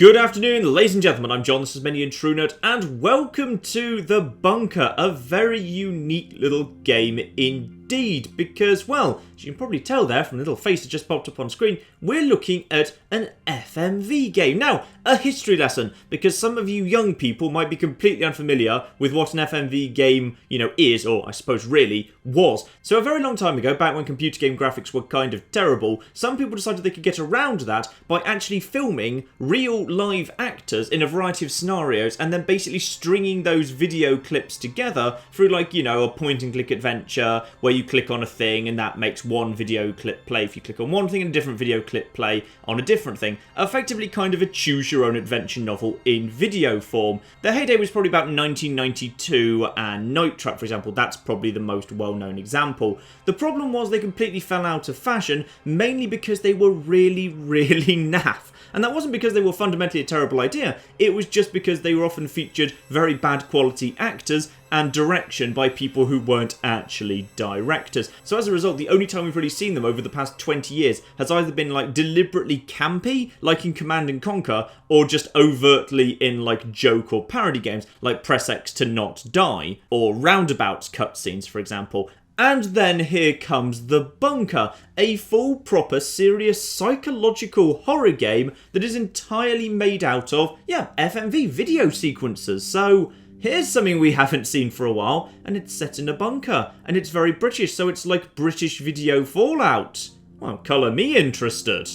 Good afternoon, ladies and gentlemen, I'm John, this is Many and True Nerd, and welcome to The Bunker, a very unique little game indeed, because, well, as you can probably tell there from the little face that just popped up on screen, we're looking at an FMV game. Now, a history lesson, because some of you young people might be completely unfamiliar with what an FMV game, is, or I suppose really was. So a very long time ago, back when computer game graphics were kind of terrible, some people decided they could get around that by actually filming real live actors in a variety of scenarios and then basically stringing those video clips together through a point and click adventure where you click on a thing and that makes one video clip play if you click on one thing and a different video clip play on a different thing. Effectively kind of a choose your own adventure novel in video form. The heyday was probably about 1992 and Night Trap, for example, that's probably the most well-known example. The problem was they completely fell out of fashion, mainly because they were really naff. And that wasn't because they were fundamentally a terrible idea, it was just because they were often featured very bad quality actors and direction by people who weren't actually directors. So as a result, the only time we've really seen them over the past 20 years has either been deliberately campy, like in Command & Conquer, or just overtly in joke or parody games, like Press X to Not Die, or Roundabouts cutscenes, for example. And then here comes The Bunker, a full, proper, serious, psychological horror game that is entirely made out of, FMV video sequences. So here's something we haven't seen for a while, and it's set in a bunker, and it's very British, so it's like British video Fallout. Well, colour me interested.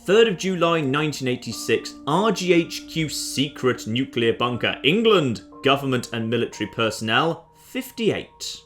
3rd of July 1986, RGHQ secret nuclear bunker, England, government and military personnel, 58.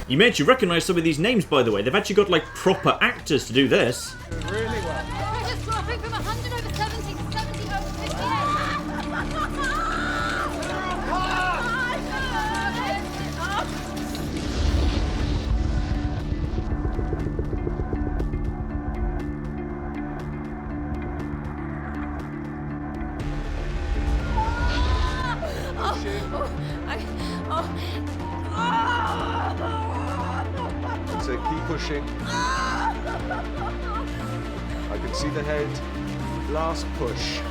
You may actually recognise some of these names, by the way. They've actually got, proper actors to do this. Really well. Just dropping from 100 over 70 to 70 over 58. So keep pushing. I can see the head. Last push.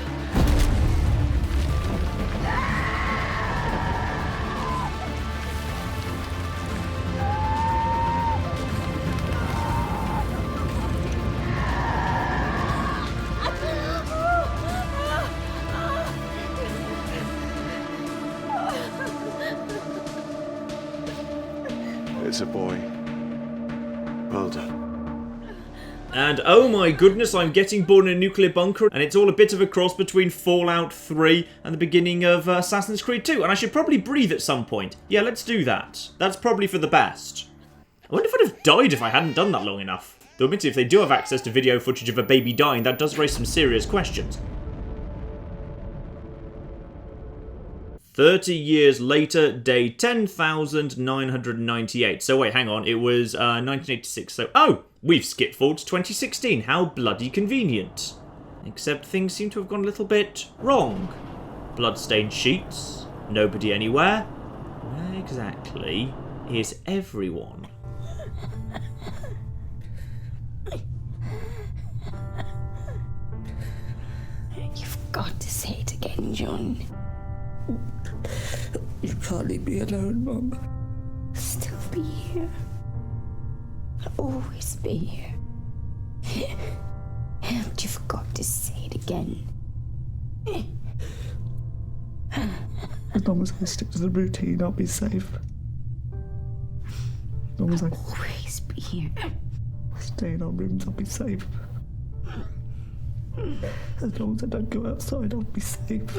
It's a boy. Well done. And oh my goodness, I'm getting born in a nuclear bunker, and it's all a bit of a cross between Fallout 3 and the beginning of Assassin's Creed 2. And I should probably breathe at some point. Yeah, let's do that. That's probably for the best. I wonder if I'd have died if I hadn't done that long enough. Though admittedly, if they do have access to video footage of a baby dying, that does raise some serious questions. 30 years later, day 10,998. So wait, hang on, it was 1986, so... Oh! We've skipped forward to 2016, how bloody convenient. Except things seem to have gone a little bit wrong. Bloodstained sheets, nobody anywhere. Where exactly is everyone? You've got to say it again, John. You can't leave me alone, Mum. I'll still be here. I'll always be here. But you've got to say it again. As long as I stick to the routine, I'll be safe. As long as I Always be here. stay in our rooms, I'll be safe. As long as I don't go outside, I'll be safe.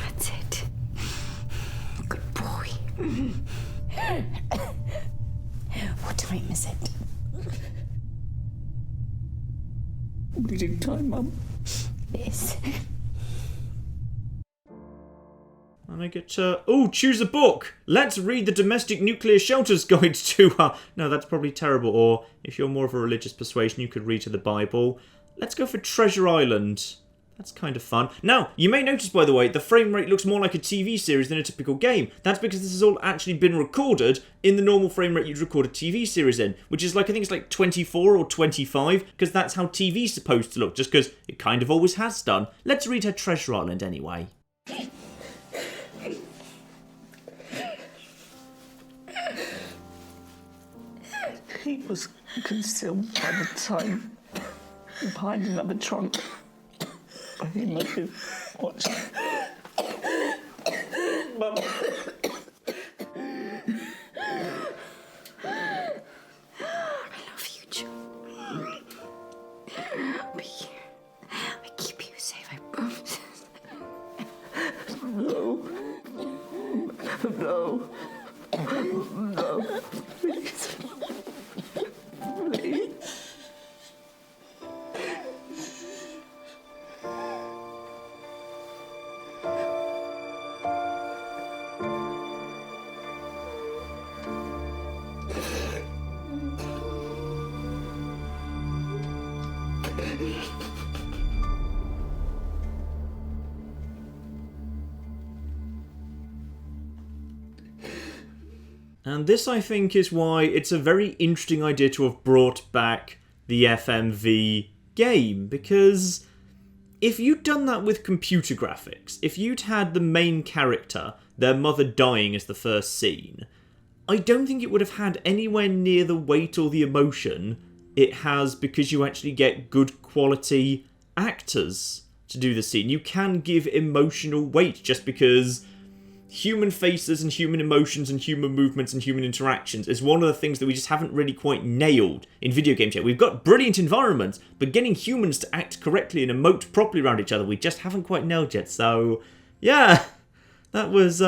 That's it. Good boy. What time is it? Bleeding time, Mum. Yes. I get choose a book. Let's read the Domestic Nuclear Shelters Guide to... no, that's probably terrible. Or if you're more of a religious persuasion, you could read to the Bible. Let's go for Treasure Island. That's kind of fun. Now, you may notice, by the way, the frame rate looks more like a TV series than a typical game. That's because this has all actually been recorded in the normal frame rate you'd record a TV series in, which is like, I think it's like 24 or 25, because that's how TV's supposed to look, just because it kind of always has done. Let's read her Treasure Island anyway. He was concealed by the time behind another trunk. I think he might have watched. Mum. I love you, John. I'll be here. I keep you safe, I promise. No. No. No. Please. Please. And this, I think, is why it's a very interesting idea to have brought back the FMV game, because if you'd done that with computer graphics, if you'd had the main character, their mother dying as the first scene, I don't think it would have had anywhere near the weight or the emotion it has because you actually get good quality actors to do the scene. You can give emotional weight just because human faces and human emotions and human movements and human interactions is one of the things that we just haven't really quite nailed in video games yet. We've got brilliant environments, but getting humans to act correctly and emote properly around each other, we just haven't quite nailed yet. So, yeah, that was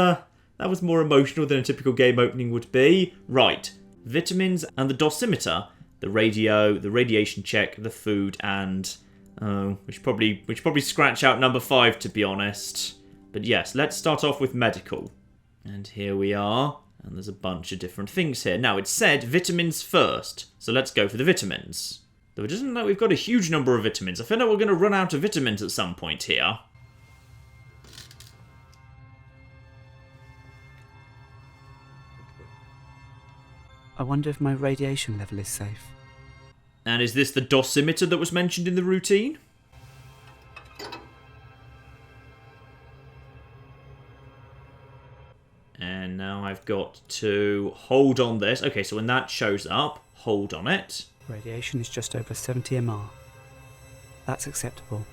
more emotional than a typical game opening would be. Right, vitamins and the dosimeter, the radio, the radiation check, the food, and we should probably scratch out number 5 to be honest. But yes, let's start off with medical. And here we are. And there's a bunch of different things here. Now, it said vitamins first. So let's go for the vitamins. Though it doesn't look like we've got a huge number of vitamins. I feel like we're going to run out of vitamins at some point here. I wonder if my radiation level is safe. And is this the dosimeter that was mentioned in the routine? And now I've got to hold on this. Okay, so when that shows up, hold on it. Radiation is just over 70 MR. That's acceptable.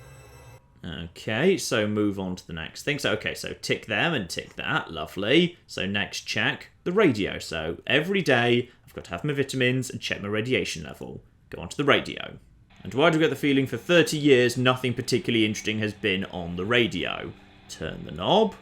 Okay, so move on to the next thing. So, okay, so tick them and tick that. Lovely. So next check the radio. So every day I've got to have my vitamins and check my radiation level. Go on to the radio. And why do I get the feeling for 30 years nothing particularly interesting has been on the radio? Turn the knob.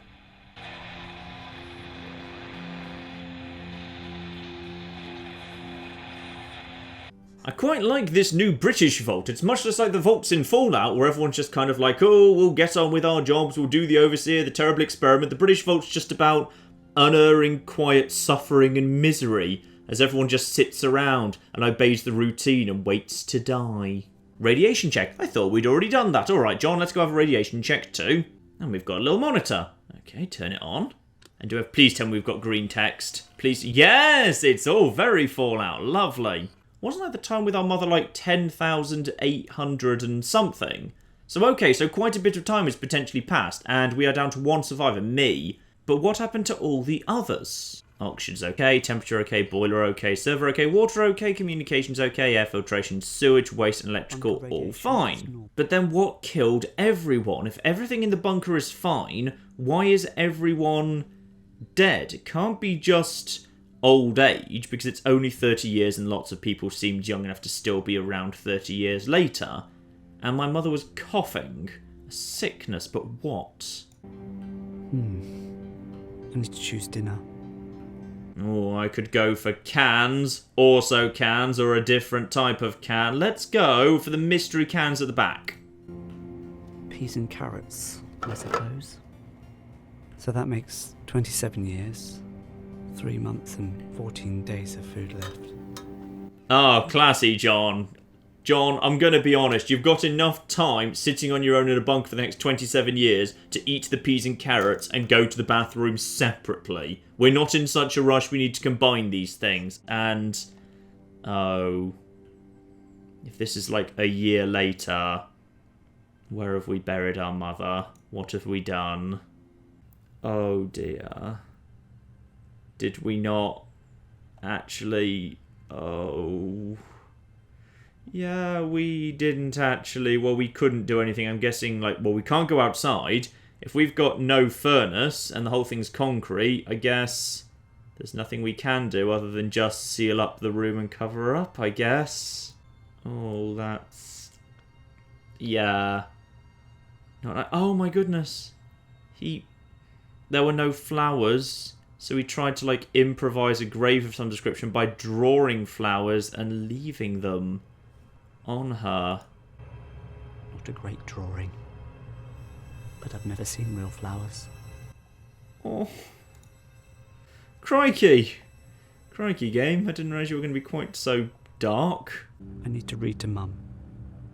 I quite like this new British vault. It's much just like the vaults in Fallout, where everyone's just kind of like, oh, we'll get on with our jobs, we'll do the overseer, the terrible experiment. The British vault's just about unerring, quiet suffering and misery, as everyone just sits around and obeys the routine and waits to die. Radiation check. I thought we'd already done that. Alright, John, let's go have a radiation check too. And we've got a little monitor. Okay, turn it on. And please tell me we've got green text. Please. Yes, it's all very Fallout. Lovely. Wasn't that the time with our mother like 10,800 and something? So okay, so quite a bit of time has potentially passed, and we are down to one survivor, me. But what happened to all the others? Oxygen's okay, temperature okay, boiler okay, server okay, water okay, communications okay, air filtration, sewage, waste and electrical all fine. But then what killed everyone? If everything in the bunker is fine, why is everyone dead? It can't be just old age, because it's only 30 years and lots of people seemed young enough to still be around 30 years later. And my mother was coughing. A sickness, but what? I need to choose dinner. Oh, I could go for cans, also cans, or a different type of can. Let's go for the mystery cans at the back. Peas and carrots, I suppose. So that makes 27 years, 3 months and 14 days of food left. Oh, classy, John. John, I'm going to be honest. You've got enough time sitting on your own in a bunker for the next 27 years to eat the peas and carrots and go to the bathroom separately. We're not in such a rush. We need to combine these things. And, oh, if this is like a year later, where have we buried our mother? What have we done? Oh, dear. Did we not actually... Oh... Yeah, we didn't actually... Well, we couldn't do anything. I'm guessing, like, well, we can't go outside. If we've got no furnace and the whole thing's concrete, I guess there's nothing we can do other than just seal up the room and cover her up, I guess. Oh, that's... Yeah. Not like... Oh, my goodness. There were no flowers, so he tried to, like, improvise a grave of some description by drawing flowers and leaving them on her. Not a great drawing, but I've never seen real flowers. Oh. Crikey. Crikey, game. I didn't realise you were going to be quite so dark. I need to read to Mum.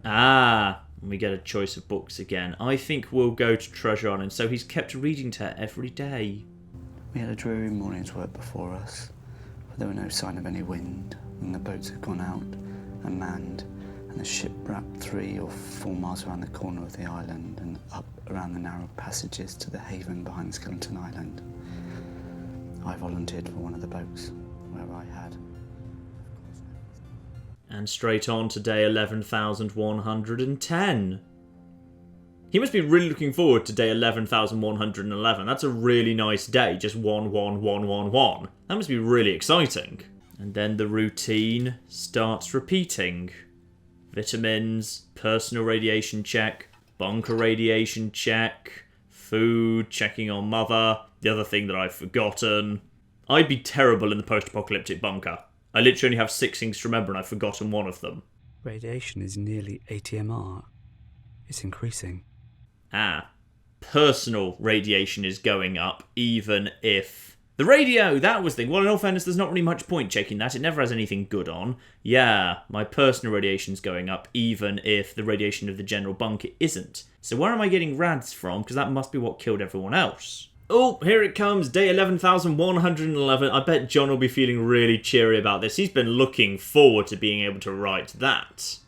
Ah, we get a choice of books again. I think we'll go to Treasure Island, so he's kept reading to her every day. We had a dreary morning's work before us, but there were no sign of any wind, and the boats had gone out and manned, and the ship wrapped 3 or 4 miles around the corner of the island and up around the narrow passages to the haven behind Skeleton Island. I volunteered for one of the boats, where I had... And straight on to day 11,110. He must be really looking forward to day 11,111. That's a really nice day, just 11111. That must be really exciting. And then the routine starts repeating. Vitamins, personal radiation check, bunker radiation check, food, checking on mother, the other thing that I've forgotten. I'd be terrible in the post-apocalyptic bunker. I literally only have 6 things to remember and I've forgotten one of them. Radiation is nearly 80 MR. It's increasing. Ah, personal radiation is going up, even if... The radio! That was the thing. Well, in all fairness, there's not really much point checking that. It never has anything good on. Yeah, my personal radiation's going up, even if the radiation of the general bunker isn't. So where am I getting rads from? Because that must be what killed everyone else. Oh, here it comes, day 11,111. I bet John will be feeling really cheery about this. He's been looking forward to being able to write that.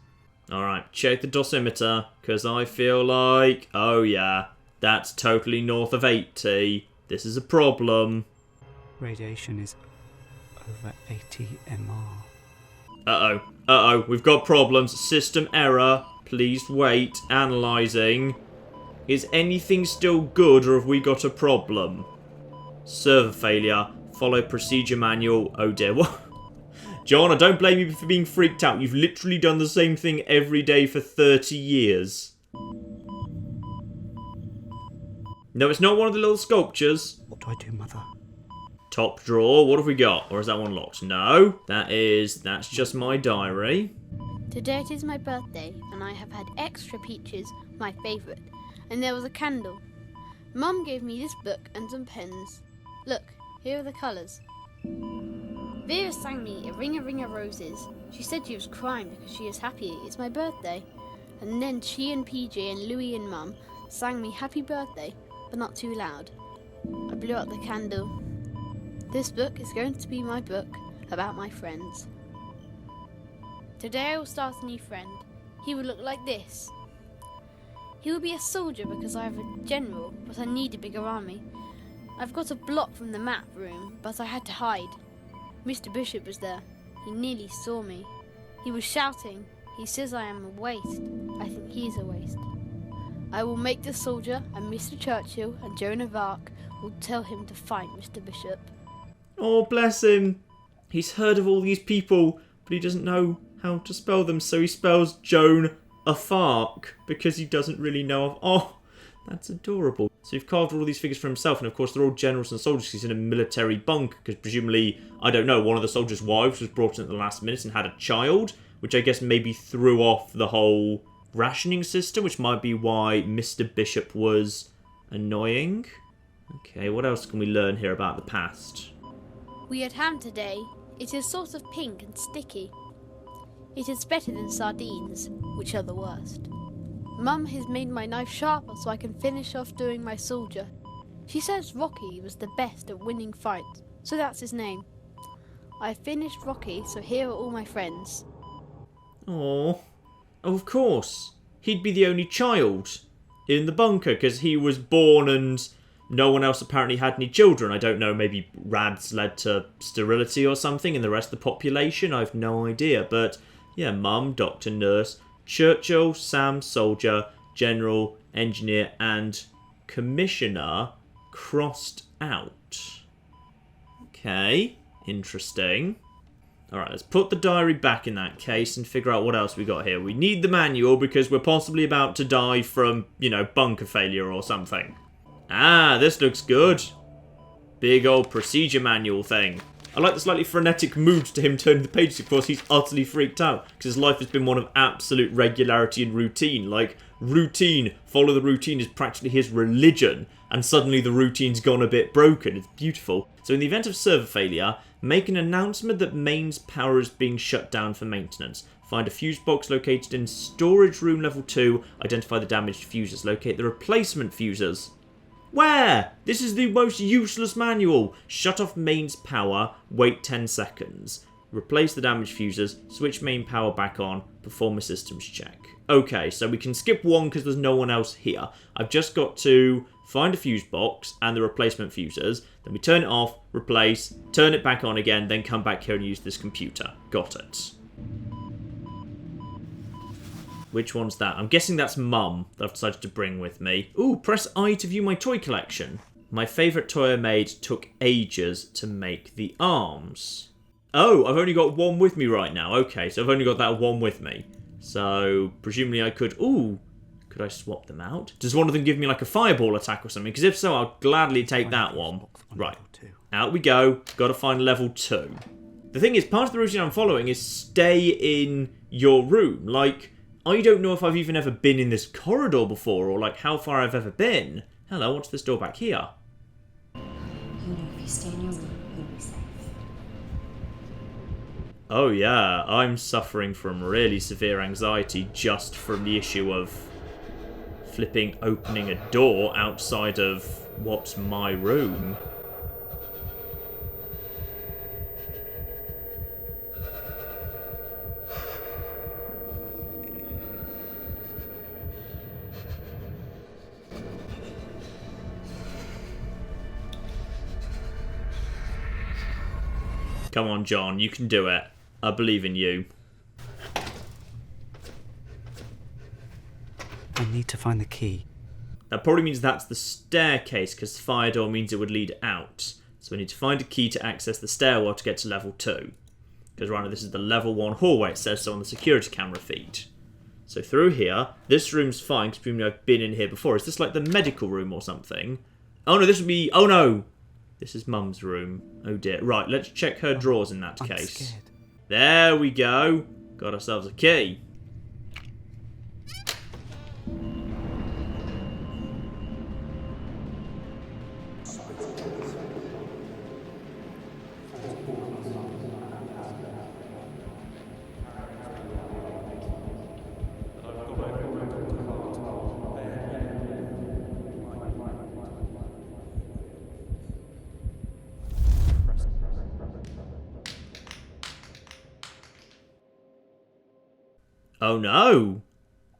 Alright, check the dosimeter, because I feel like... Oh yeah, that's totally north of 80. This is a problem. Radiation is over 80 MR. Uh-oh, we've got problems. System error. Please wait. Analysing. Is anything still good, or have we got a problem? Server failure. Follow procedure manual. Oh dear, what? John, I don't blame you for being freaked out. You've literally done the same thing every day for 30 years. No, it's not one of the little sculptures. What do I do, Mother? Top drawer, what have we got? Or is that one locked? No, that's just my diary. Today it is my birthday, and I have had extra peaches, my favourite, and there was a candle. Mum gave me this book and some pens. Look, here are the colours. Vera sang me a ring of roses. She said she was crying because she is happy it's my birthday. And then she and PJ and Louie and Mum sang me happy birthday, but not too loud. I blew out the candle. This book is going to be my book about my friends. Today I will start a new friend. He will look like this. He will be a soldier because I have a general, but I need a bigger army. I've got a block from the map room, but I had to hide. Mr. Bishop was there. He nearly saw me. He was shouting. He says I am a waste. I think he is a waste. I will make the soldier, and Mr. Churchill and Joan of Arc will tell him to find Mr. Bishop. Oh, bless him. He's heard of all these people, but he doesn't know how to spell them, so he spells Joan of Arc, because he doesn't really know of... Oh, that's adorable. So he's carved all these figures for himself, and of course they're all generals and soldiers. He's in a military bunker, because presumably, I don't know, one of the soldiers' wives was brought in at the last minute and had a child, which I guess maybe threw off the whole rationing system, which might be why Mr. Bishop was annoying. Okay, what else can we learn here about the past? We had ham today. It is sort of pink and sticky. It is better than sardines, which are the worst. Mum has made my knife sharper so I can finish off doing my soldier. She says Rocky was the best at winning fights, so that's his name. I finished Rocky, so here are all my friends. Oh, of course. He'd be the only child in the bunker because he was born and no one else apparently had any children. I don't know, maybe rads led to sterility or something in the rest of the population. I have no idea. But yeah, Mum, Doctor, Nurse, Churchill, Sam, Soldier, General, Engineer and Commissioner crossed out. Okay, interesting. Alright, let's put the diary back in that case and figure out what else we got here. We need the manual because we're possibly about to die from, bunker failure or something. Ah, this looks good. Big old procedure manual thing. I like the slightly frenetic mood to him turning the pages. Of course, he's utterly freaked out because his life has been one of absolute regularity and routine. Like, routine, follow the routine is practically his religion. And suddenly the routine's gone a bit broken. It's beautiful. So in the event of server failure, make an announcement that mains power is being shut down for maintenance. Find a fuse box located in storage room level 2. Identify the damaged fuses. Locate the replacement fuses. Where? This is the most useless manual. Shut off mains power. Wait 10 seconds. Replace the damaged fuses. Switch main power back on. Perform a systems check. Okay, so we can skip one because there's no one else here. I've just got to find a fuse box and the replacement fuses. Then we turn it off, replace, turn it back on again, then come back here and use this computer. Got it. Which one's that? I'm guessing that's Mum that I've decided to bring with me. Ooh, press I to view my toy collection. My favourite toy I made took ages to make the arms. Oh, I've only got one with me right now. Okay, so I've only got that one with me. So, presumably I could... Ooh, could I swap them out? Does one of them give me like a fireball attack or something? Because if so, I'll gladly take that one. Right, out we go. Got to find level 2. The thing is, part of the routine I'm following is stay in your room. Like, I don't know if I've even ever been in this corridor before or like how far I've ever been. Hello, what's this door back here? You know, if you stay in your room, you'll be safe. Oh yeah, I'm suffering from really severe anxiety just from the issue of flipping opening a door outside of what's my room. Come on, John, you can do it. I believe in you. I need to find the key. That probably means that's the staircase, because fire door means it would lead out. So we need to find a key to access the stairwell to get to level 2. Because right now this is the level 1 hallway, it says so on the security camera feed. So through here, this room's fine, because presumably I've been in here before. Is this like the medical room or something? Oh no, this would be... Oh no! This is Mum's room. Oh dear. Right, let's check her drawers in that I'm case. scared. There we go. Got ourselves a key. Oh no!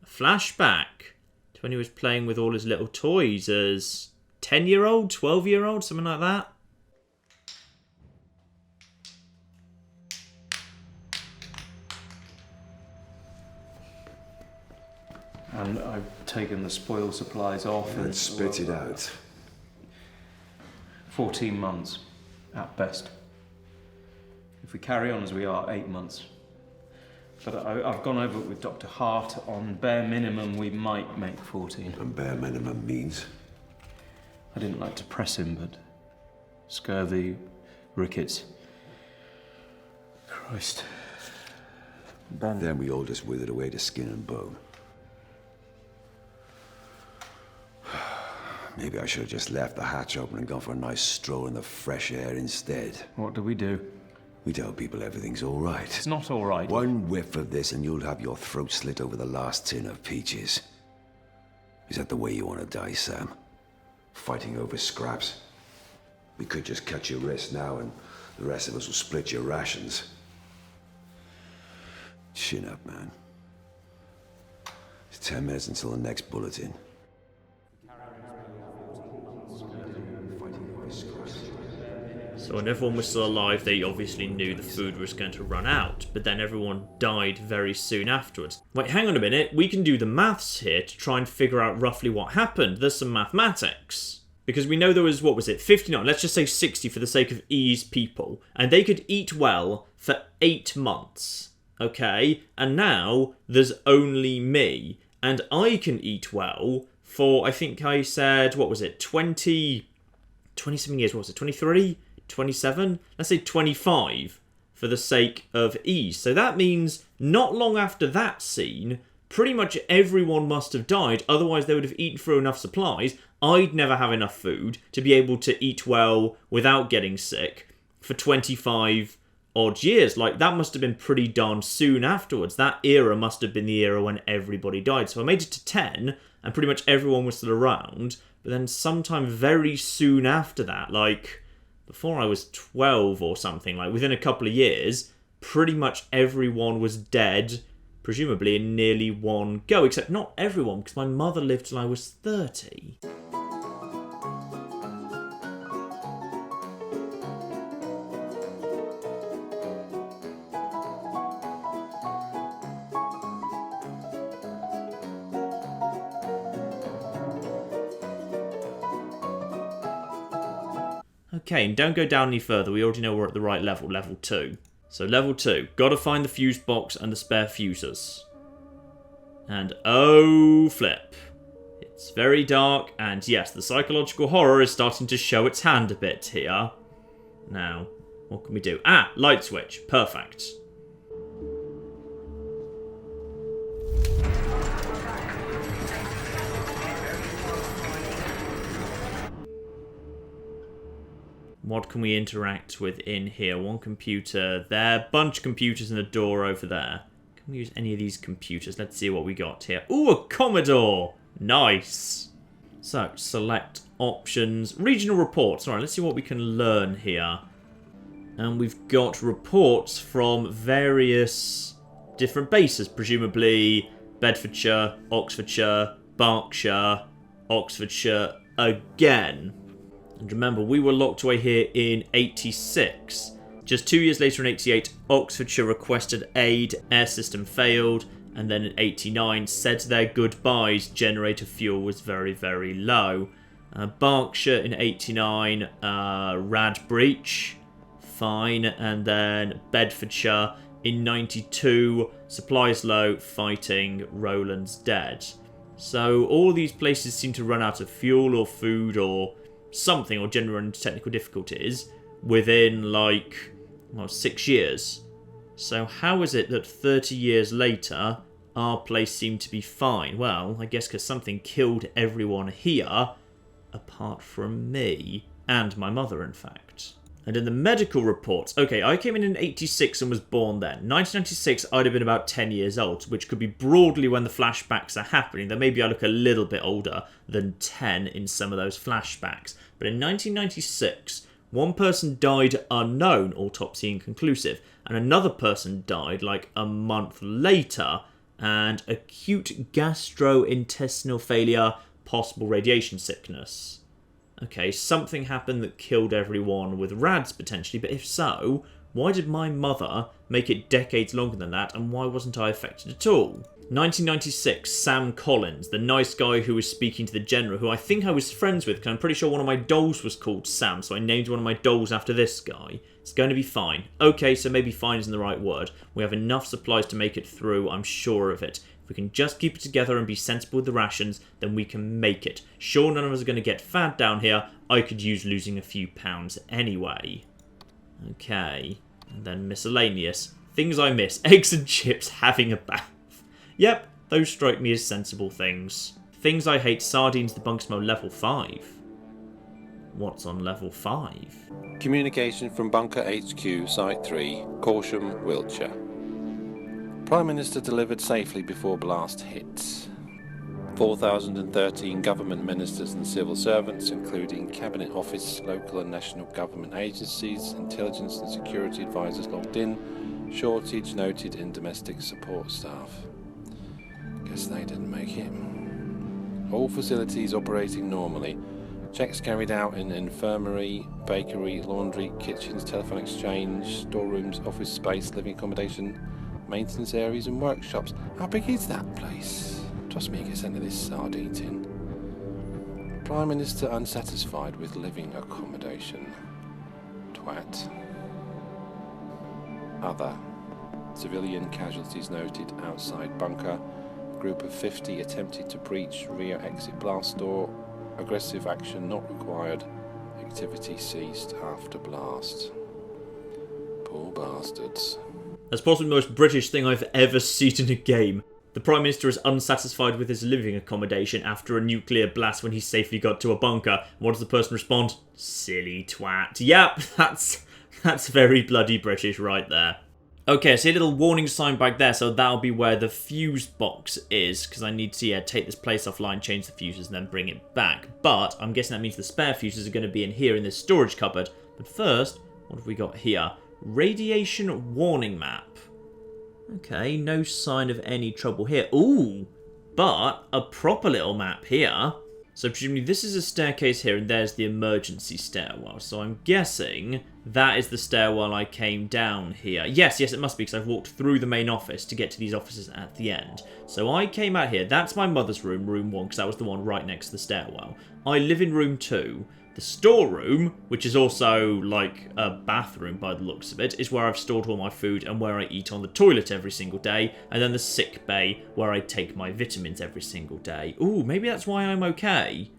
A flashback to when he was playing with all his little toys as 10-year-old, 12-year-old, something like that. And I've taken the spoil supplies off And spit it out. 14 months, at best. If we carry on as we are, 8 months. But I've gone over it with Dr. Hart. On bare minimum, we might make 14. And bare minimum means? I didn't like to press him, but scurvy, rickets. Christ. Ben. Then we all just withered away to skin and bone. Maybe I should have just left the hatch open and gone for a nice stroll in the fresh air instead. What do? We tell people everything's all right. It's not all right. One whiff of this and you'll have your throat slit over the last tin of peaches. Is that the way you want to die, Sam? Fighting over scraps? We could just cut your wrist now and the rest of us will split your rations. Chin up, man. It's 10 minutes until the next bulletin. So when everyone was still alive, they obviously knew the food was going to run out, but then everyone died very soon afterwards. Wait, hang on a minute, we can do the maths here to try and figure out roughly what happened. There's some mathematics. Because we know there was, 59? Let's just say 60 for the sake of ease people. And they could eat well for 8 months, okay? And now there's only me. And I can eat well for, I think I said, 20-something years, 23? 27? Let's say 25 for the sake of ease. So that means not long after that scene, pretty much everyone must have died, otherwise they would have eaten through enough supplies. I'd never have enough food to be able to eat well without getting sick for 25 odd years. Like, that must have been pretty darn soon afterwards. That era must have been the era when everybody died. So I made it to 10, and pretty much everyone was still around. But then sometime very soon after that, like before I was 12 or something, like within a couple of years, pretty much everyone was dead, presumably in nearly one go. Except not everyone, because my mother lived till I was 30. Okay, and don't go down any further. We already know we're at the right level, level 2. So level 2, gotta find the fuse box and the spare fuses. And oh flip. It's very dark, and yes, the psychological horror is starting to show its hand a bit here. Now, what can we do? Ah, light switch. Perfect. What can we interact with in here? One computer there, bunch of computers and a door over there. Can we use any of these computers? Let's see what we got here. Ooh, a Commodore! Nice! So, select options. Regional reports. Alright, let's see what we can learn here. And we've got reports from various different bases. Presumably Bedfordshire, Oxfordshire, Berkshire, Oxfordshire again. And remember, we were locked away here in 86. Just 2 years later in 88, Oxfordshire requested aid, air system failed, and then in 89 said their goodbyes, generator fuel was very, very low. Berkshire in 89, rad breach, fine, and then Bedfordshire in 92, supplies low, fighting, Roland's dead. So all these places seem to run out of fuel or food or something, or general into technical difficulties within, 6 years. So how is it that 30 years later our place seemed to be fine? Well, I guess because something killed everyone here apart from me and my mother, in fact. And in the medical reports, okay, I came in 86 and was born then. 1996, I'd have been about 10 years old, which could be broadly when the flashbacks are happening, though maybe I look a little bit older than 10 in some of those flashbacks. But in 1996, one person died unknown, autopsy inconclusive, and another person died a month later, and acute gastrointestinal failure, possible radiation sickness. Okay, something happened that killed everyone with rads, potentially, but if so, why did my mother make it decades longer than that, and why wasn't I affected at all? 1996, Sam Collins, the nice guy who was speaking to the general, who I think I was friends with, because I'm pretty sure one of my dolls was called Sam, so I named one of my dolls after this guy. It's going to be fine. Okay, so maybe fine isn't the right word. We have enough supplies to make it through, I'm sure of it. If we can just keep it together and be sensible with the rations, then we can make it. Sure, none of us are going to get fat down here. I could use losing a few pounds anyway. Okay. And then miscellaneous. Things I miss. Eggs and chips, having a bath. Yep, those strike me as sensible things. Things I hate, sardines, the bunk smell, level 5. What's on level 5? Communication from Bunker HQ, Site 3, Corsham, Wiltshire. Prime Minister delivered safely before blast hits. 4,013 government ministers and civil servants, including Cabinet Office, local and national government agencies, intelligence and security advisors logged in. Shortage noted in domestic support staff. Guess they didn't make it. All facilities operating normally. Checks carried out in infirmary, bakery, laundry, kitchens, telephone exchange, storerooms, office space, living accommodation, maintenance areas and workshops. How big is that place? Trust me, get sent to this sardine tin. Prime Minister unsatisfied with living accommodation. Twat. Other. Civilian casualties noted outside bunker. Group of 50 attempted to breach rear exit blast door. Aggressive action not required. Activity ceased after blast. Poor bastards. That's possibly the most British thing I've ever seen in a game. The Prime Minister is unsatisfied with his living accommodation after a nuclear blast when he safely got to a bunker. What does the person respond? Silly twat. Yep, that's very bloody British right there. Okay, I see a little warning sign back there, so that'll be where the fuse box is, because I need to take this place offline, change the fuses, and then bring it back. But I'm guessing that means the spare fuses are going to be in here in this storage cupboard. But first, what have we got here? Radiation warning map. Okay, no sign of any trouble here. Ooh, but a proper little map here. So presumably this is a staircase here, and there's the emergency stairwell. So I'm guessing that is the stairwell I came down here. Yes, it must be, because I've walked through the main office to get to these offices at the end. So I came out here. That's my mother's room, room 1, because that was the one right next to the stairwell. I live in room 2. The storeroom, which is also like a bathroom by the looks of it, is where I've stored all my food and where I eat on the toilet every single day. And then the sick bay, where I take my vitamins every single day. Ooh, maybe that's why I'm okay.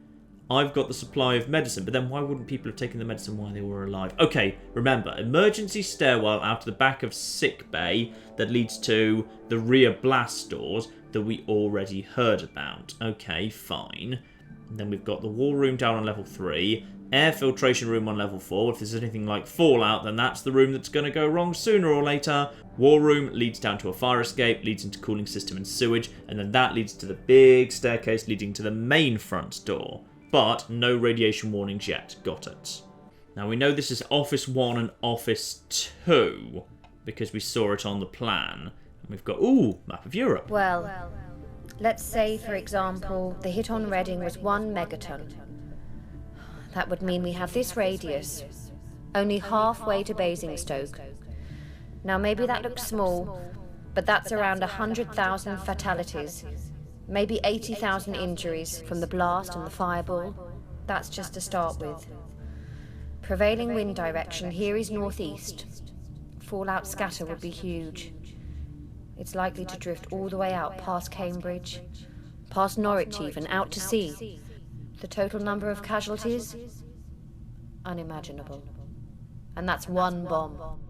I've got the supply of medicine, but then why wouldn't people have taken the medicine while they were alive? Okay, remember, emergency stairwell out to the back of sick bay that leads to the rear blast doors that we already heard about. Okay, fine. And then we've got the war room down on level 3, air filtration room on level 4. If there's anything like fallout, then that's the room that's going to go wrong sooner or later. War room leads down to a fire escape, leads into cooling system and sewage, and then that leads to the big staircase leading to the main front door. But no radiation warnings yet. Got it. Now we know this is Office 1 and Office 2, because we saw it on the plan. And we've got, ooh, map of Europe. Well, let's say, for example, the hit on Reading was 1 megaton. That would mean we have this radius, only halfway to Basingstoke. Now maybe that looks small, but that's around 100,000 fatalities, maybe 80,000 injuries from the blast and the fireball. That's just to start with. Prevailing wind direction here is northeast. Fallout scatter would be huge. It's likely to drift all the way out past Cambridge, past Norwich even, out to sea. The total number of casualties? Unimaginable. And that's 1 bomb.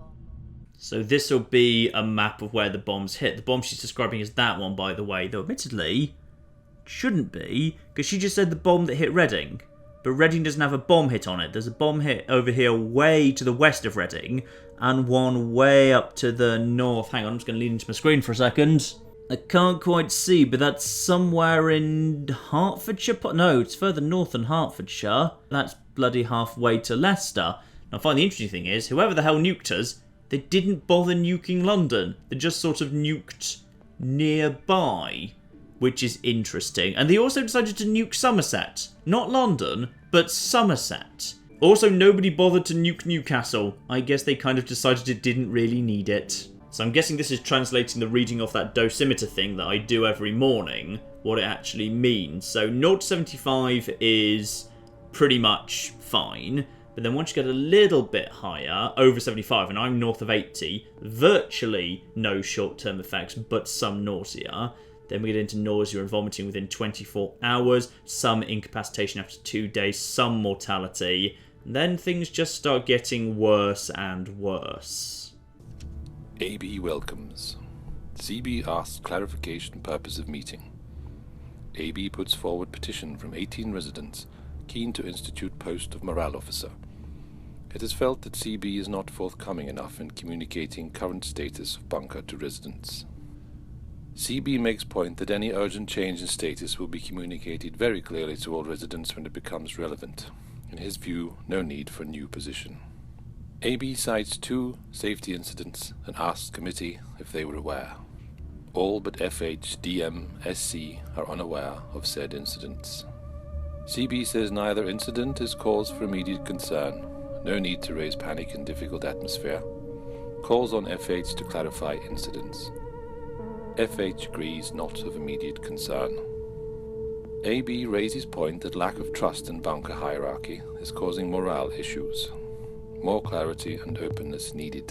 So this will be a map of where the bombs hit. The bomb she's describing is that one, by the way, though admittedly shouldn't be, because she just said the bomb that hit Reading. But Reading doesn't have a bomb hit on it. There's a bomb hit over here way to the west of Reading, and one way up to the north. Hang on, I'm just going to lean into my screen for a second. I can't quite see, but that's somewhere in Hertfordshire? No, it's further north than Hertfordshire. That's bloody halfway to Leicester. Now, I find the interesting thing is, whoever the hell nuked us, they didn't bother nuking London. They just sort of nuked nearby, which is interesting. And they also decided to nuke Somerset. Not London, but Somerset. Also, nobody bothered to nuke Newcastle. I guess they kind of decided it didn't really need it. So I'm guessing this is translating the reading off that dosimeter thing that I do every morning, what it actually means. So 0 to 75 is pretty much fine. But then once you get a little bit higher, over 75, and I'm north of 80, virtually no short-term effects, but some nausea. Then we get into nausea and vomiting within 24 hours, some incapacitation after 2 days, some mortality. And then things just start getting worse and worse. AB welcomes. CB asks clarification purpose of meeting. AB puts forward petition from 18 residents keen to institute post of morale officer. It is felt that CB is not forthcoming enough in communicating current status of bunker to residents. CB makes point that any urgent change in status will be communicated very clearly to all residents when it becomes relevant. In his view, no need for a new position. AB cites 2 safety incidents and asks committee if they were aware. All but FH, DM, SC are unaware of said incidents. CB says neither incident is cause for immediate concern. No need to raise panic in difficult atmosphere. Calls on FH to clarify incidents. FH agrees not of immediate concern. AB raises point that lack of trust in bunker hierarchy is causing morale issues. More clarity and openness needed.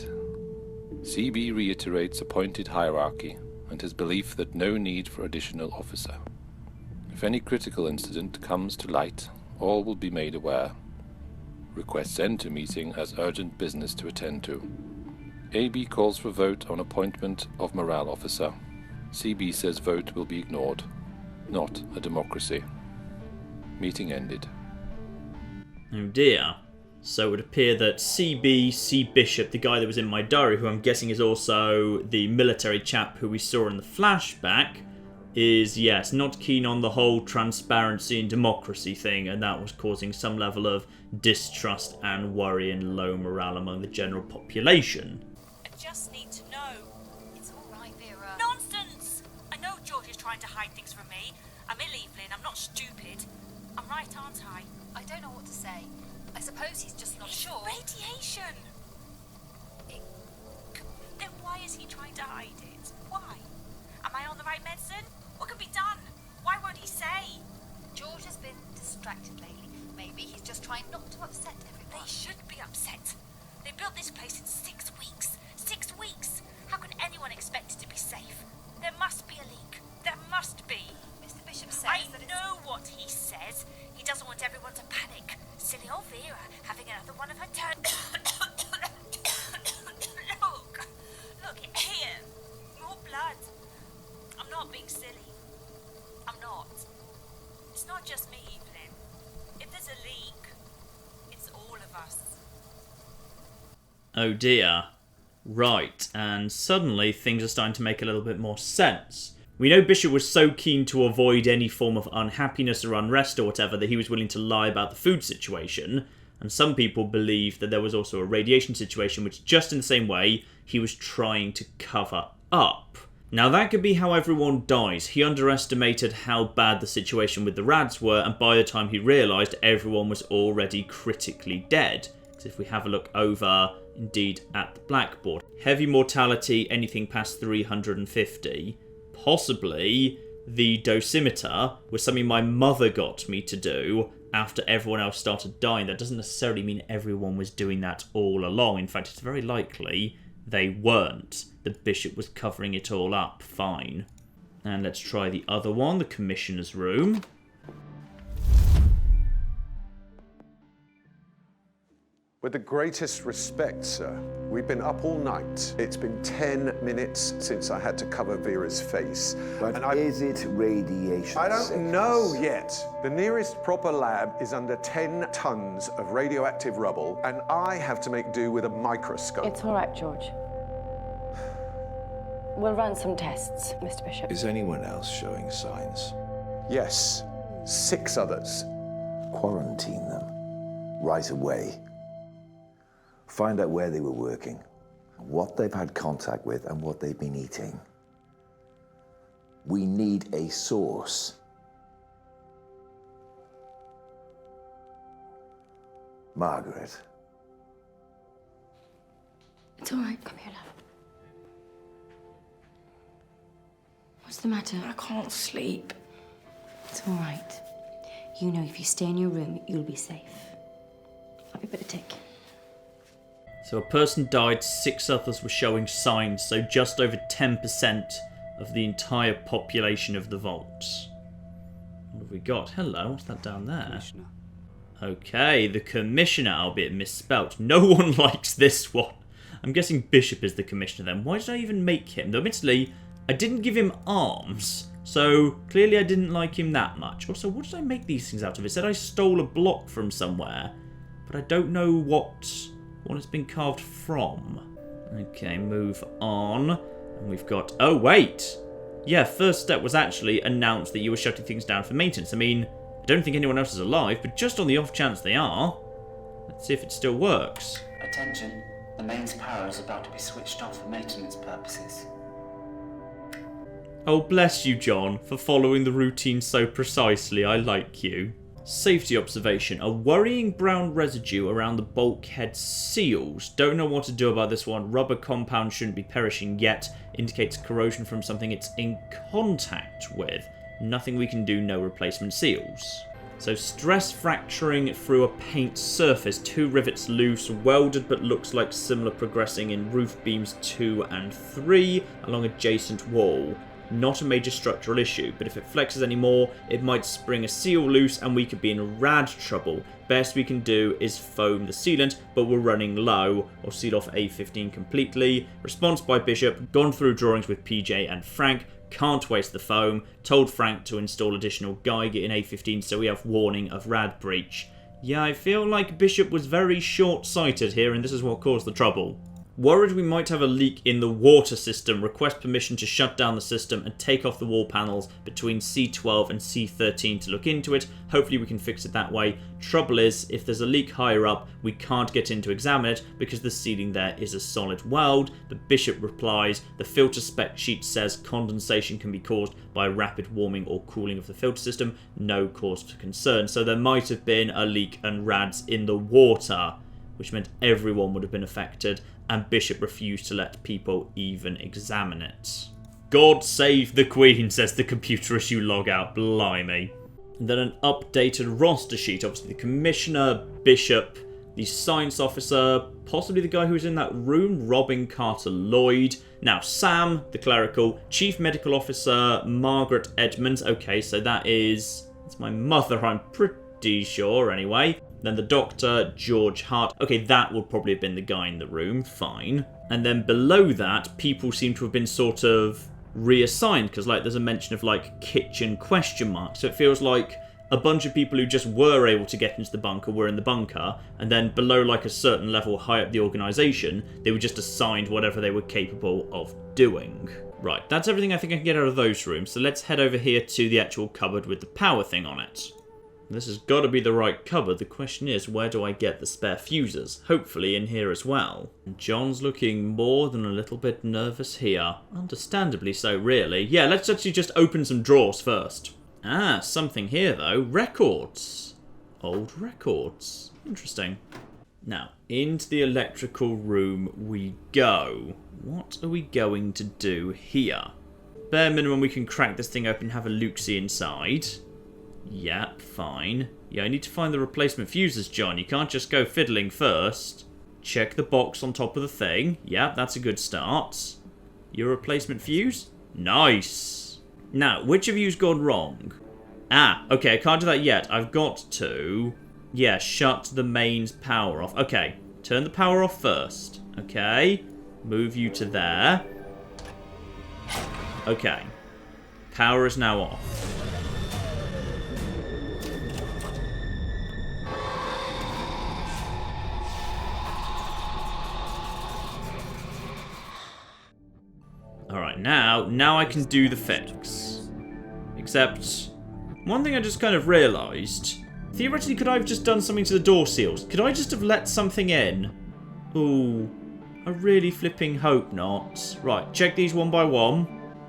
CB reiterates appointed hierarchy and his belief that no need for additional officer. If any critical incident comes to light, all will be made aware. Requests end to meeting as urgent business to attend to. AB calls for vote on appointment of morale officer. CB says vote will be ignored. Not a democracy. Meeting ended. Oh dear. So it would appear that CB, C. Bishop, the guy that was in my diary, who I'm guessing is also the military chap who we saw in the flashback, is, yes, not keen on the whole transparency and democracy thing, and that was causing some level of distrust and worry and low morale among the general population. I just need to know. It's all right, Vera. Nonsense! I know George is trying to hide things from me. I'm ill, Evelyn. I'm not stupid. I'm right, aren't I? I don't know what to say. I suppose he's just not sure. Radiation! Then why is he trying to hide it? Why? Am I on the right medicine? What can be done? Why won't he say? George has been distracted lately. Maybe he's just trying not to upset everyone. They should be upset. They built this place in 6 weeks. 6 weeks! How can anyone expect it to be safe? There must be a leak. There must be. Mr. Bishop says I that know what he says. He doesn't want everyone to panic. Silly old Vera having another one of her turns. Look here. More blood. I'm not being silly. I'm not. It's not just me, Evelyn. If there's a leak, it's all of us. Oh dear. Right, and suddenly things are starting to make a little bit more sense. We know Bishop was so keen to avoid any form of unhappiness or unrest or whatever that he was willing to lie about the food situation, and some people believe that there was also a radiation situation which, just in the same way, he was trying to cover up. Now that could be how everyone dies. He underestimated how bad the situation with the rads were, and by the time he realised, everyone was already critically dead. Because if we have a look over, indeed, at the blackboard, heavy mortality, anything past 350... Possibly the dosimeter was something my mother got me to do after everyone else started dying. That doesn't necessarily mean everyone was doing that all along. In fact, it's very likely they weren't. The Bishop was covering it all up fine. And let's try the other one, the Commissioner's room. With the greatest respect, sir, we've been up all night. It's been 10 minutes since I had to cover Vera's face. But is it radiation I don't sickness? know yet. The nearest proper lab is under 10 tons of radioactive rubble, and I have to make do with a microscope. It's all right, George. We'll run some tests, Mr. Bishop. Is anyone else showing signs? Yes, 6 others. Quarantine them right away. Find out where they were working, what they've had contact with, and what they've been eating. We need a source. Margaret. It's all right. Come here, love. What's the matter? I can't sleep. It's all right. You know, if you stay in your room, you'll be safe. I'll be a bit of tick. So a person died, 6 others were showing signs, so just over 10% of the entire population of the vaults. What have we got? Hello, what's that down there? Commissioner. Okay, the Commissioner, albeit misspelt. No one likes this one. I'm guessing Bishop is the Commissioner then. Why did I even make him? Though admittedly, I didn't give him arms, So, clearly I didn't like him that much. Also, what did I make these things out of? It said I stole a block from somewhere, but I don't know what it's been carved from. Okay, move on. And we've got... Oh, wait! Yeah, first step was actually announce that you were shutting things down for maintenance. I mean, I don't think anyone else is alive, but just on the off chance they are, let's see if it still works. Attention, the mains power is about to be switched off for maintenance purposes. Oh, bless you, John, for following the routine so precisely. I like you. Safety observation. A worrying brown residue around the bulkhead seals. Don't know what to do about this one. Rubber compound shouldn't be perishing yet. Indicates corrosion from something it's in contact with. Nothing we can do, no replacement seals. So stress fracturing through a paint surface. 2 rivets loose, welded but looks like similar progressing in roof beams 2 and 3 along adjacent wall. Not a major structural issue, but if it flexes anymore, it might spring a seal loose and we could be in rad trouble. Best we can do is foam the sealant, but we're running low, or seal off A15 completely. Response by Bishop, gone through drawings with PJ and Frank, can't waste the foam, told Frank to install additional Geiger in A15 so we have warning of rad breach. Yeah, I feel like Bishop was very short-sighted here and this is what caused the trouble. Worried we might have a leak in the water system, request permission to shut down the system and take off the wall panels between C12 and C13 to look into it. Hopefully we can fix it that way. Trouble is, if there's a leak higher up, we can't get in to examine it because the ceiling there is a solid weld. The Bishop replies, the filter spec sheet says condensation can be caused by rapid warming or cooling of the filter system. No cause for concern. So there might have been a leak and rads in the water, which meant everyone would have been affected, and Bishop refused to let people even examine it. God save the Queen, says the computer as you log out. Blimey. And then an updated roster sheet. Obviously the Commissioner, Bishop, the Science Officer, possibly the guy who was in that room, Robin Carter Lloyd. Now Sam, the Clerical, Chief Medical Officer, Margaret Edmonds. Okay, so it's my mother, I'm pretty sure anyway. Then the Doctor, George Hart. Okay, that would probably have been the guy in the room. Fine. And then below that, people seem to have been sort of reassigned. Because, like, there's a mention of, like, kitchen question mark. So it feels like a bunch of people who just were able to get into the bunker were in the bunker. And then below, like, a certain level high up the organisation, they were just assigned whatever they were capable of doing. Right, that's everything I think I can get out of those rooms. So let's head over here to the actual cupboard with the power thing on it. This has got to be the right cupboard. The question is, where do I get the spare fuses? Hopefully in here as well. John's looking more than a little bit nervous here. Understandably so, really. Yeah, let's actually just open some drawers first. Ah, something here, though. Records. Old records. Interesting. Now, into the electrical room we go. What are we going to do here? Bare minimum, we can crack this thing open and have a look-see inside. Yeah, fine. Yeah, I need to find the replacement fuses, John. You can't just go fiddling first. Check the box on top of the thing. Yeah, that's a good start. Your replacement fuse? Nice. Now, which have you's gone wrong? Ah, okay, I can't do that yet. I've got to... Yeah, shut the mains power off. Okay, turn the power off first. Okay, move you to there. Okay, power is now off. Alright, now I can do the fix. Except, one thing I just kind of realised. Theoretically, could I have just done something to the door seals? Could I just have let something in? Ooh, I really flipping hope not. Right, check these one by one.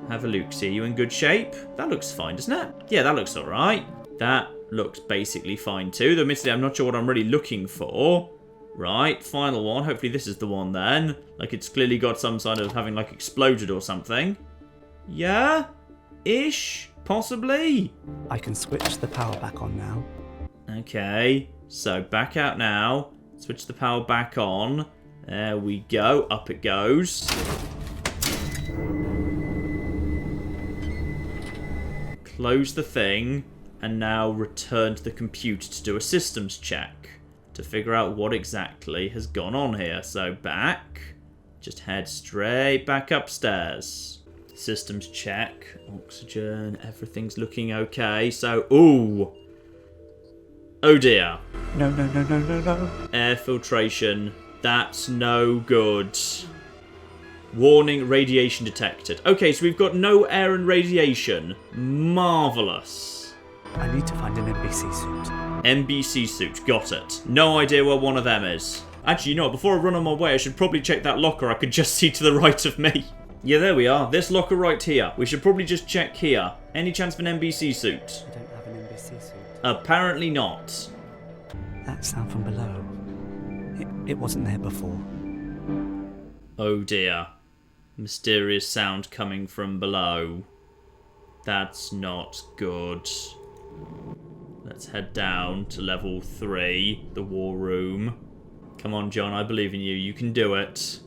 Have a look, see you in good shape? That looks fine, doesn't it? Yeah, that looks alright. That looks basically fine too, though admittedly I'm not sure what I'm really looking for. Right, final one. Hopefully this is the one then. Like it's clearly got some sort of having like exploded or something. Yeah? Ish? Possibly? I can switch the power back on now. Okay, so back out now. Switch the power back on. There we go. Up it goes. Close the thing. And now return to the computer to do a systems check. To figure out what exactly has gone on here. So back. Just head straight back upstairs. Systems check. Oxygen. Everything's looking okay. So, ooh. Oh dear. No, no, no, no, no, no. Air filtration. That's no good. Warning, radiation detected. Okay, so we've got no air and radiation. Marvellous. I need to find an NBC suit. NBC suit, got it. No idea where one of them is. Actually, you know what, before I run on my way, I should probably check that locker I could just see to the right of me. Yeah, there we are. This locker right here. We should probably just check here. Any chance of an NBC suit? I don't have an NBC suit. Apparently not. That sound from below. It wasn't there before. Oh dear. Mysterious sound coming from below. That's not good. Let's head down to level 3, the war room. Come on, John, I believe in you. You can do it.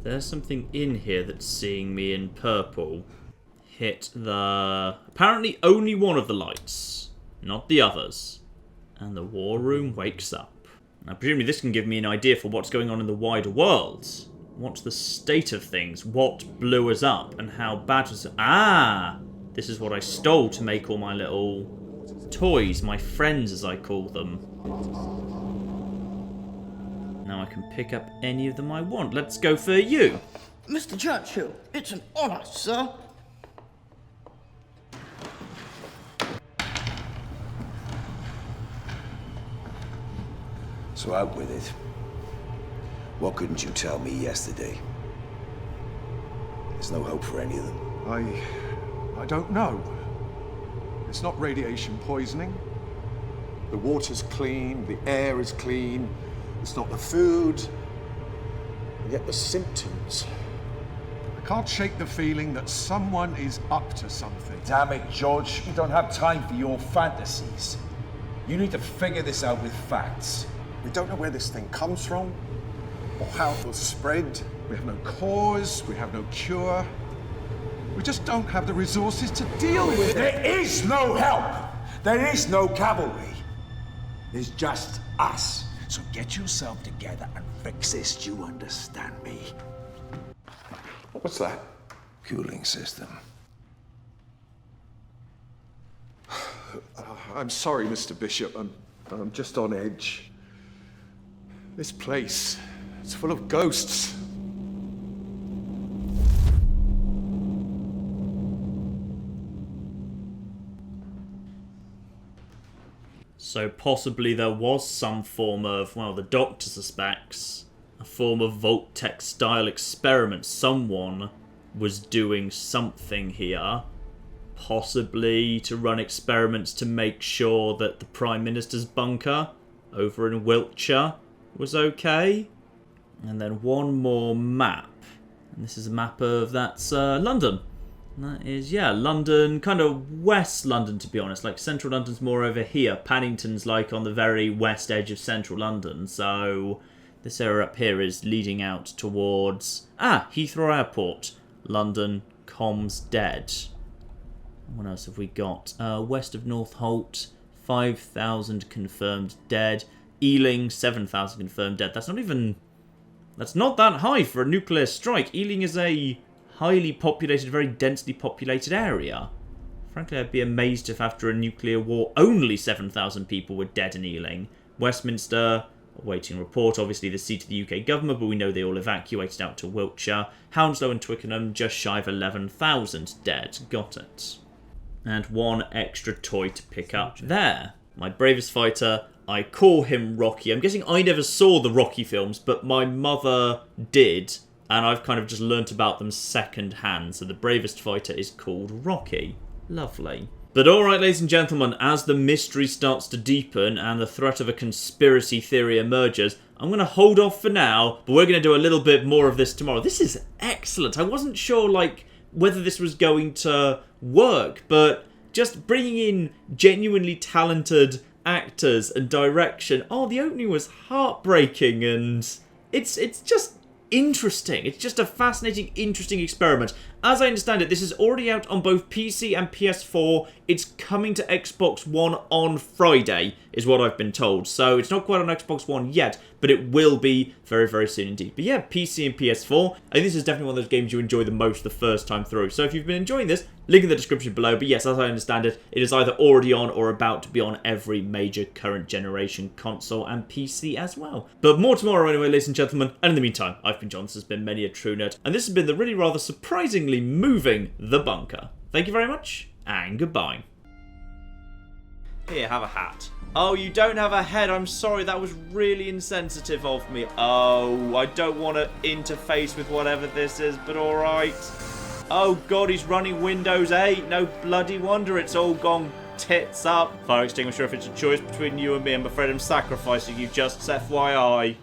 There's something in here that's seeing me in purple. Hit the... apparently only one of the lights, not the others. And the war room wakes up. Now, presumably this can give me an idea for what's going on in the wider world. What's the state of things? What blew us up? And how bad was it? Ah! This is what I stole to make all my little toys, my friends as I call them. Now I can pick up any of them I want. Let's go for you. Mr. Churchill, it's an honour, sir. So out with it. What couldn't you tell me yesterday? There's no hope for any of them. I don't know. It's not radiation poisoning. The water's clean, the air is clean. It's not the food. And yet the symptoms. I can't shake the feeling that someone is up to something. Damn it, George. We don't have time for your fantasies. You need to figure this out with facts. We don't know where this thing comes from or how it will spread. We have no cause, we have no cure. We just don't have the resources to deal with it. There is no help. There is no cavalry. There's just us. So get yourself together and fix this. Do you understand me? What's that? Cooling system. I'm sorry, Mr. Bishop. I'm just on edge. This place, it's full of ghosts. So possibly there was some form of, well, the Doctor suspects, a form of Vault-Tec style experiment. Someone was doing something here, possibly to run experiments to make sure that the Prime Minister's bunker over in Wiltshire was okay. And then one more map. And this is a map of, that's London. And that is, yeah, London, kind of West London, to be honest. Like, Central London's more over here. Paddington's, like, on the very west edge of Central London. So, this area up here is leading out towards... Heathrow Airport. London, comms dead. What else have we got? West of North Holt, 5,000 confirmed dead. Ealing, 7,000 confirmed dead. That's not that high for a nuclear strike. Ealing is a highly populated, very densely populated area. Frankly, I'd be amazed if after a nuclear war only 7,000 people were dead in Ealing. Westminster, awaiting report, obviously the seat of the UK government, but we know they all evacuated out to Wiltshire. Hounslow and Twickenham, just shy of 11,000 dead. Got it. And one extra toy to pick up there. My bravest fighter, I call him Rocky. I'm guessing I never saw the Rocky films, but my mother did, and I've kind of just learnt about them second hand. So the bravest fighter is called Rocky. Lovely. But alright, ladies and gentlemen, as the mystery starts to deepen and the threat of a conspiracy theory emerges, I'm going to hold off for now, but we're going to do a little bit more of this tomorrow. This is excellent. I wasn't sure, like, whether this was going to work, but just bringing in genuinely talented actors and direction. Oh, the opening was heartbreaking, and it's just interesting. It's just a fascinating, interesting experiment. As I understand it, this is already out on both PC and PS4. It's coming to Xbox One on Friday, is what I've been told. So it's not quite on Xbox One yet, but it will be very, very soon indeed. But yeah, PC and PS4. I think this is definitely one of those games you enjoy the most the first time through. So if you've been enjoying this, link in the description below. But yes, as I understand it, it is either already on or about to be on every major current generation console and PC as well. But more tomorrow anyway, ladies and gentlemen. And in the meantime, I've been John, this has been Many a True Nerd, and this has been the really rather surprisingly moving The Bunker. Thank you very much, and goodbye. Here, have a hat. Oh, you don't have a head. I'm sorry, that was really insensitive of me. Oh, I don't want to interface with whatever this is, but alright. Oh god, he's running Windows 8. No bloody wonder it's all gone tits up. Fire extinguisher, if it's a choice between you and me, I'm afraid I'm sacrificing you, just FYI.